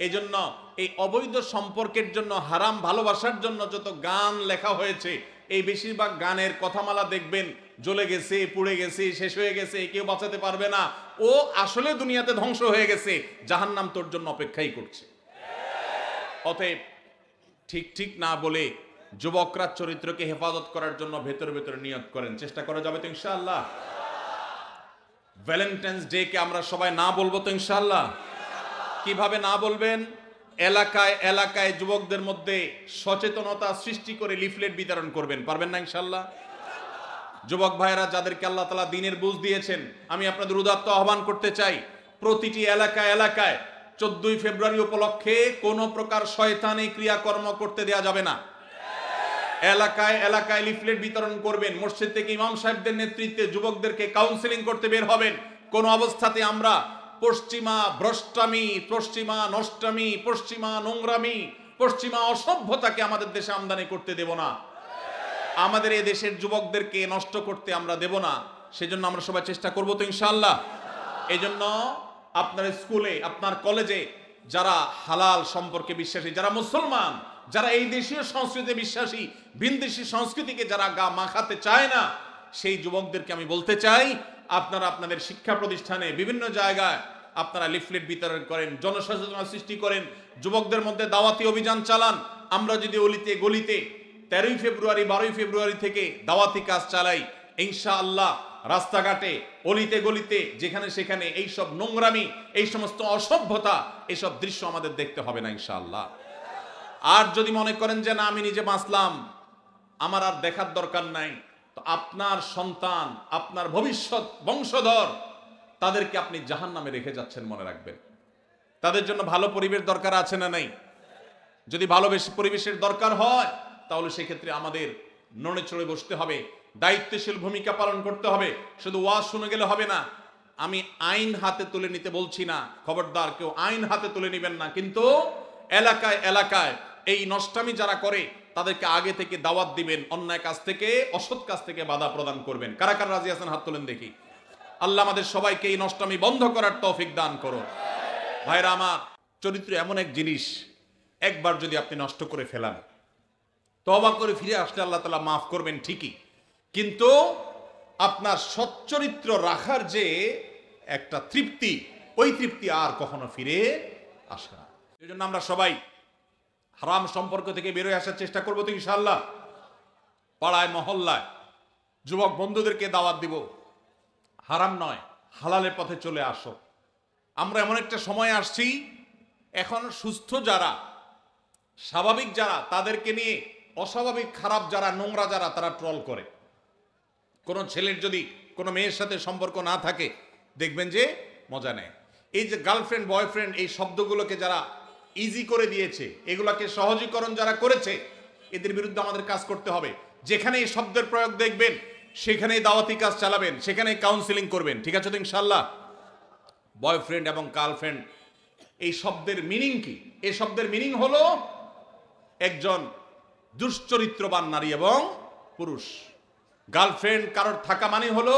এই জন্য এই অবৈধ সম্পর্কের জন্য, হারাম ভালোবাসার জন্য যত গান লেখা হয়েছে, এই বেশিরভাগ গানের কথামালা দেখবেন জ্বলে গেছে, পুড়ে গেছে, শেষ হয়ে গেছে, কেউ বাঁচাতে পারবে না, ও আসলে দুনিয়াতে ধ্বংস হয়ে গেছে, জাহান্নাম তোর জন্য অপেক্ষাই করছে। অতএব ঠিক না বলে যুবকরা চরিত্রকে হেফাজত করার জন্য ভেতরে নিয়ত করেন। চেষ্টা করা যাবে তো ইনশাআল্লাহ? ভ্যালেন্টাইন্স ডে কে আমরা সবাই না বলবো তো ইনশাআল্লাহ? কিভাবে না বলবেন? এলাকায় যুবকদের মধ্যে সচেতনতা সৃষ্টি করে লিফলেট বিতরণ করবেন। পারবেন না ইনশাআল্লাহ? যুবক ভাইয়েরা, যাদেরকে আল্লাহ তাআলা দ্বীনের বুঝ দিয়েছেন, আমি আপনাদের উদাত্ত আহ্বান করতে চাই, প্রতিটি এলাকায় 14ই ফেব্রুয়ারি উপলক্ষে কোনো প্রকার শয়তানি ক্রিয়াকর্ম করতে দেয়া যাবে না। এলাকায় লিফলেট বিতরণ করবেন। মসজিদ থেকে ইমাম সাহেবদের নেতৃত্বে যুবকদেরকে কাউন্সেলিং করতে বের হবেন। কোন অবস্থাতে আমরা পশ্চিমা ভ্রষ্টামি, পশ্চিমা নষ্টামি, পশ্চিমা নোংরামি, পশ্চিমা অসভ্যতাকে আমাদের দেশে আমদানি করতে দেব না। আমাদের এই দেশের যুবকদেরকে নষ্ট করতে আমরা দেব না। সেজন্য আমরা সবাই চেষ্টা করবো তো ইনশাআল্লাহ? এই জন্য আপনার স্কুলে, আপনার কলেজে যারা হালাল সম্পর্কে বিশ্বাসী, যারা মুসলমান, যারা এই দেশীয় সংস্কৃতিতে বিশ্বাসী, ভিনদেশী সংস্কৃতিকে যারা গা মাখাতে চায় না, সেই যুবকদেরকে আমি বলতে চাই, আপনারা আপনাদের শিক্ষা প্রতিষ্ঠানে বিভিন্ন জায়গায় আপনারা লিফলেট বিতরণ করেন, জনসচেতনতা সৃষ্টি করেন, যুবকদের মধ্যে দাওয়াতি অভিযান চালান। আমরা যদি অলিতে গলিতে 13ই ফেব্রুয়ারি 12ই ফেব্রুয়ারি থেকে দাওয়াতি কাজ চালাই, ইনশাআল্লাহ রাস্তাঘাটে অলিতে গলিতে যেখানে সেখানে এইসব নোংরামি, এই সমস্ত অসভ্যতা, এইসব দৃশ্য আমাদের দেখতে হবে না ইনশাআল্লাহ। আর যদি মনে করেন যে না আমি নিজে বাঁচলাম, আমার আর দেখার দরকার নাই, তো আপনার সন্তান, আপনার ভবিষ্যৎ বংশধর, তাদেরকে আপনি জাহান্নামে রেখে যাচ্ছেন, মনে রাখবেন। তাদের জন্য ভালো পরিবেশ দরকার আছে না নাই? যদি ভালো পরিবেশের দরকার হয়, তাহলে সেক্ষেত্রে আমাদের নড়ে চড়ে বসতে হবে, দায়িত্বশীল ভূমিকা পালন করতে হবে। শুধু ওয়াজ শুনে গেলে হবে না। আমি আইন হাতে তুলে নিতে বলছি না, খবরদার কেউ আইন হাতে তুলে নেবেন না, কিন্তু এলাকায় এলাকায় এই নষ্টামি যারা করে তাদেরকে আগে থেকে দাওয়াত দিবেন, অন্যায় কাজ থেকে, অসৎ কাজ থেকে বাধা প্রদান করবেন। কারা কারা রাজি আছেন হাত তোলেন দেখি। আল্লাহ আমাদের সবাইকে এই নষ্টামি বন্ধ করার তৌফিক দান করুন। ভাইরা আমার, চরিত্র এমন এক জিনিস, একবার যদি আপনি নষ্ট করে ফেলান, তওবা করে ফিরে আসলে আল্লাহ তাআলা মাফ করবেন ঠিকই, কিন্তু আপনার সচ্চরিত্র রাখার যে একটা তৃপ্তি, ওই তৃপ্তি আর কখনো ফিরে আসে না। এই জন্য আমরা সবাই হারাম সম্পর্ক থেকে বেরোয় আসার চেষ্টা করবো তো ইনশাআল্লাহ। পাড়ায় মহল্লায় যুবক বন্ধুদেরকে দাওয়াত দিব, হারাম নয়, হালালের পথে চলে আসো। আমরা এমন একটা সময় আসছি, এখন সুস্থ যারা, স্বাভাবিক যারা, তাদেরকে নিয়ে অস্বাভাবিক খারাপ যারা, নোংরা যারা, তারা ট্রল করে। কোনো ছেলের যদি কোনো মেয়ের সাথে সম্পর্ক না থাকে, দেখবেন যে মজা নেয়। এই যে গার্লফ্রেন্ড বয়ফ্রেন্ড, এই শব্দগুলোকে যারা ইজি করে দিয়েছে, এগুলাকে সহজীকরণ যারা করেছে, এদের বিরুদ্ধে আমাদের কাজ করতে হবে। যেখানে এই শব্দের প্রয়োগ দেখবেন, সেখানেই দাওয়াতি কাজ চালাবেন, সেখানেই কাউন্সিলিং করবেন। ঠিক আছে তো ইনশাআল্লাহ? বয়ফ্রেন্ড এবং গার্লফ্রেন্ড, এই শব্দের মিনিং কি? এই শব্দের মিনিং হলো একজন দুশ্চরিত্রবান নারী এবং পুরুষ। গার্লফ্রেন্ড কারোর থাকা মানে হলো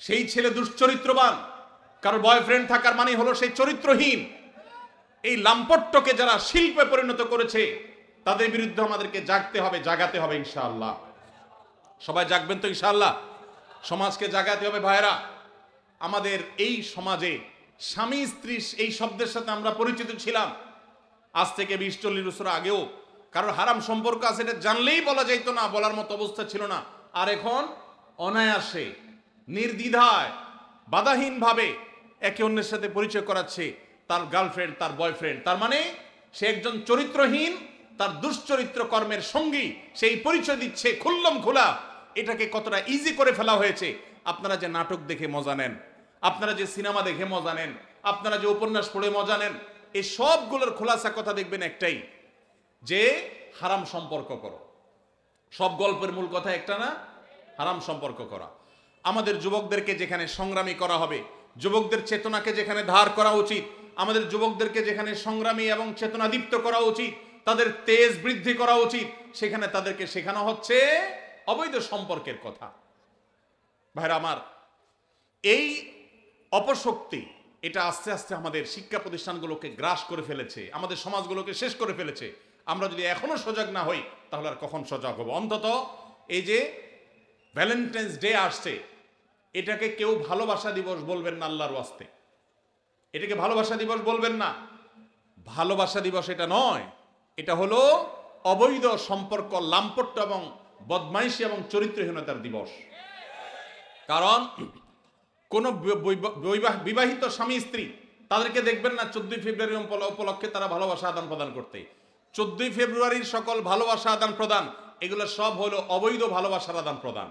সেই ছেলে দুশ্চরিত্রবান, কারোর বয়ফ্রেন্ড থাকার মানে হলো সেই চরিত্রহীন। এই লাম্পট্যকে যারা শিল্পে পরিণত করেছে, তাদের বিরুদ্ধে আমাদেরকে জাগতে হবে, জাগাতে হবে ইনশাআল্লাহ। সবাই জাগবেন তো ইনশাআল্লাহ? সমাজকে জাগাতে হবে। ভাইরা, আমাদের এই সমাজে স্বামী স্ত্রী এই শব্দের সাথে আমরা পরিচিত ছিলাম আজ থেকে 20-40 বছর আগেও। কারোর হারাম সম্পর্ক আছে এটা জানলেই বলা যাইতো না, বলার মতো অবস্থা ছিল না। আর এখন অনায়াসে, নির্দ্বিধায়, বাধাহীনভাবে একে অন্যের সাথে পরিচয় করাচ্ছে তার গার্লফ্রেন্ড, তার বয়ফ্রেন্ড। তার মানে সে একজন চরিত্রহীন, তার দুশ্চরিত্র কর্মের সঙ্গী, সেই পরিচয় দিচ্ছে খুল্লম খোলা। এটাকে কতটা ইজি করে ফেলা হয়েছে। আপনারা যে নাটক দেখে মজা নেন, আপনারা যে সিনেমা দেখে মজা নেন, আপনারা যে উপন্যাস পড়ে মজা নেন, এই সবগুলোর খোলাসা কথা দেখবেন একটাই, যে হারাম সম্পর্ক করো। সব গল্পের মূল কথা একটা না, হারাম সম্পর্ক করা। আমাদের যুবকদেরকে যেখানে সংগ্রামী করা হবে, যুবকদের চেতনাকে যেখানে ধার করা উচিত, আমাদের যুবকদেরকে যেখানে সংগ্রামী এবং চেতনাদীপ্ত করা উচিত, তাদের তেজ বৃদ্ধি করা উচিত, সেখানে তাদেরকে শেখানো হচ্ছে অবৈধ সম্পর্কের কথা। ভাইরা আমার, এই অপশক্তি এটা আস্তে আস্তে আমাদের শিক্ষা প্রতিষ্ঠানগুলোকে গ্রাস করে ফেলেছে, আমাদের সমাজগুলোকে শেষ করে ফেলেছে। আমরা যদি এখনো সজাগ না হই, তাহলে আর কখন সজাগ হব? অন্তত এই যে ভ্যালেন্টাইন্স ডে আসছে, এটাকে কেউ ভালোবাসা দিবস বলবেন না আল্লাহর ওয়াস্তে। এটাকে ভালোবাসা দিবস বলবেন না। ভালোবাসা দিবস এটা নয়, এটা হলো অবৈধ সম্পর্ক, লাম্পট্য এবং বদমাইশি এবং চরিত্রহীনতার দিবস। কারণ কোন বিবাহিত স্বামী স্ত্রী, তাদেরকে দেখবেন না 14 ফেব্রুয়ারি উপলক্ষে তারা ভালোবাসা আদান প্রদান করতে। 14 ফেব্রুয়ারির সকল ভালোবাসা আদান প্রদান, এগুলো সব হলো অবৈধ ভালোবাসার আদান প্রদান।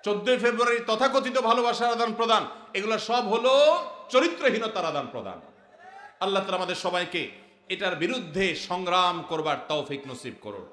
14 ফেব্রুয়ারির তথাকথিত ভালোবাসার আদান প্রদান, এগুলো সব হলো চরিত্রহীনতার আদান প্রদান। আল্লাহ তাআলা আমাদের সবাইকে এটার বিরুদ্ধে সংগ্রাম করবার তৌফিক নসিব করুন।